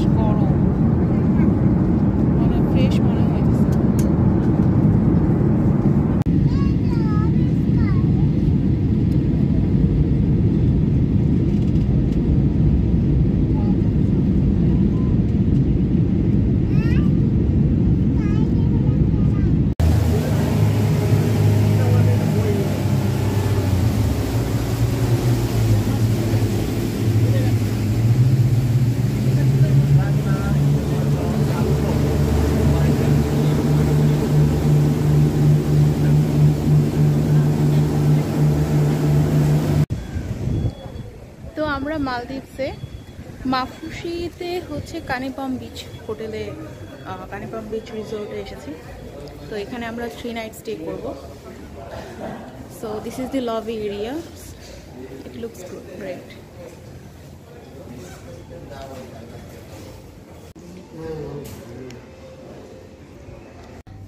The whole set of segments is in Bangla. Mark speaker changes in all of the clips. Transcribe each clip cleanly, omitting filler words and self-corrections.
Speaker 1: বেশ গরম, মানে ফ্রেশ মনে হইতেছে। তো আমরা মালদ্বীপসে মাফুসিতে হচ্ছে কানিপাম বিচ হোটেলে, কানিপাম বিচ রিসোর্টে এসেছি। তো এখানে আমরা 3 নাইট স্টে করব। So this is the lobby area, it looks great.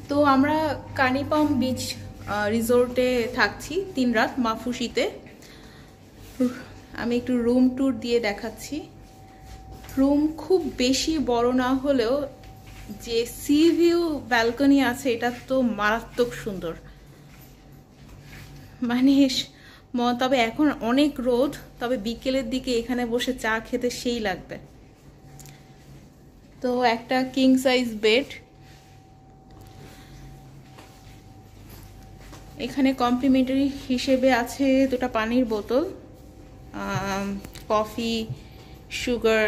Speaker 1: তো আমরা কানিপাম বিচ রিসোর্টে থাকছি 3 রাত মাফুসিতে। আমি একটু রুম ট্যুর দিয়ে দেখাচ্ছি। রুম খুব বেশি বড় না হলেও যে সি ভিউ ব্যালকনি আছে এটা তো মারাত্মক সুন্দর, মানে তবে এখন অনেক রোদ, তবে বিকেলের দিকে এখানে বসে চা খেতে সেই লাগবে। তো একটা কিং সাইজ বেড, এখানে কমপ্লিমেন্টারি হিসেবে আছে 2টা পানির বোতল, কফি, সুগার,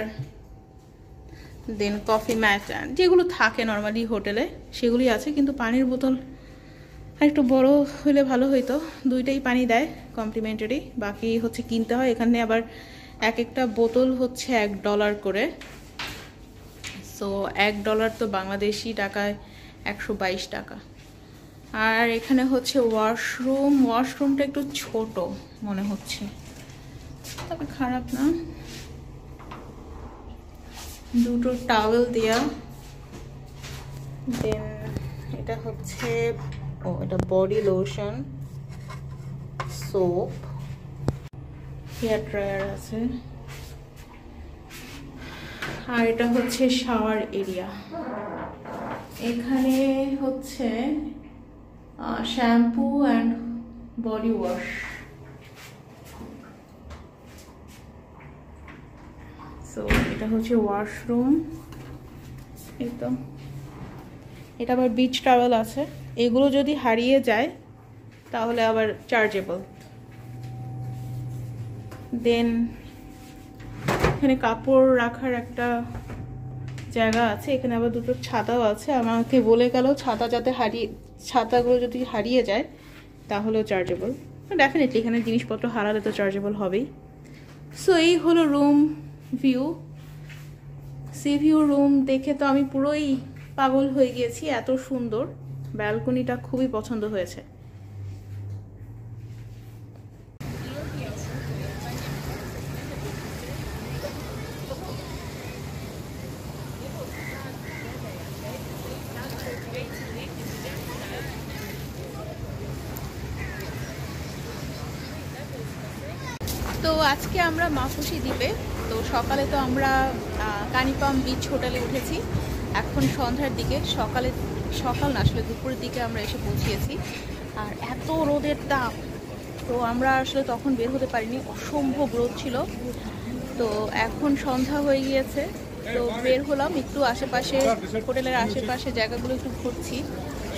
Speaker 1: দেন কফি ম্যাট, যেগুলো থাকে নর্মালি হোটেলে সেগুলি আছে, কিন্তু পানির বোতল একটু বড় হলে ভালো হইতো। 2টাই পানি দেয় কমপ্লিমেন্টারি, বাকি হচ্ছে কিনতে হয়। এখানে আবার একটা বোতল হচ্ছে $1 করে। সো $1 তো বাংলাদেশি টাকায় 122 টাকা। আর এখানে হচ্ছে ওয়াশরুমটা একটু ছোট মনে হচ্ছে, তবে খারাপ না। 2টো টাওয়েল দেয়া, দেন এটা হচ্ছে এটা body lotion, soap, hair dryer আছে। আর এটা হচ্ছে শাওয়ার এরিয়া। এখানে হচ্ছে shampoo and body wash. So এটা হচ্ছে ওয়াশরুম। এই তো এটা আবার বিচ টাওয়েল আছে, এগুলো যদি হারিয়ে যায় তাহলে আবার চার্জেবল। দেন এখানে কাপড় রাখার একটা জায়গা আছে, এখানে আবার 2টো ছাতাও আছে। আমাকে বলে গেল ছাতাগুলো যদি হারিয়ে যায় তাহলেও চার্জেবল। ডেফিনেটলি এখানে জিনিসপত্র হারালে তো চার্জেবল হবেই। সো এই হলো room view. C view room দেখে তো আমি পুরোই পাগল হয়ে গিয়েছি, এত সুন্দর। ব্যালকনিটা খুবই পছন্দ হয়েছে। তো আজকে আমরা মাফুসি দ্বীপে। তো সকালে তো আমরা কানিপাম বিচ হোটেলে উঠেছি, এখন সন্ধ্যার দিকে, সকাল না আসলে দুপুরের দিকে আমরা এসে পৌঁছিয়েছি। আর এত রোদের তাপ, তো আমরা আসলে তখন বের হতে পারিনি, অসম্ভব রোদ ছিল। তো এখন সন্ধ্যা হয়ে গিয়েছে, তো বের হলাম একটু আশেপাশে, হোটেলের আশেপাশে জায়গাগুলো একটু ঘুরছি।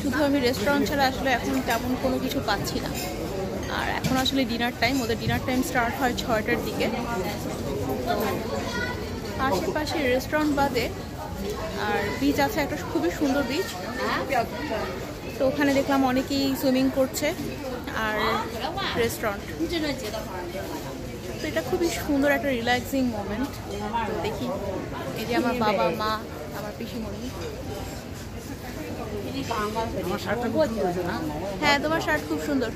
Speaker 1: শুধু আমি রেস্টুরেন্ট ছাড়া আসলে এখন তেমন কোনো কিছু পাচ্ছি না। আর এখন আসলে ডিনার টাইম, ওদের ডিনার টাইম স্টার্ট হয় 6টার দিকে। তো আশেপাশে রেস্টুরেন্ট বাদে আর বিচ আছে, একটা খুবই সুন্দর বিচ। তো ওখানে দেখলাম অনেকেই সুইমিং করছে আর রেস্টুরেন্ট। তো এটা খুবই সুন্দর একটা রিল্যাক্সিং মোমেন্ট। তো দেখি, এই যে আমার বাবা, মা, আমার পিসিমণি। হ্যাঁ, তোমার শার্ট খুব সুন্দর।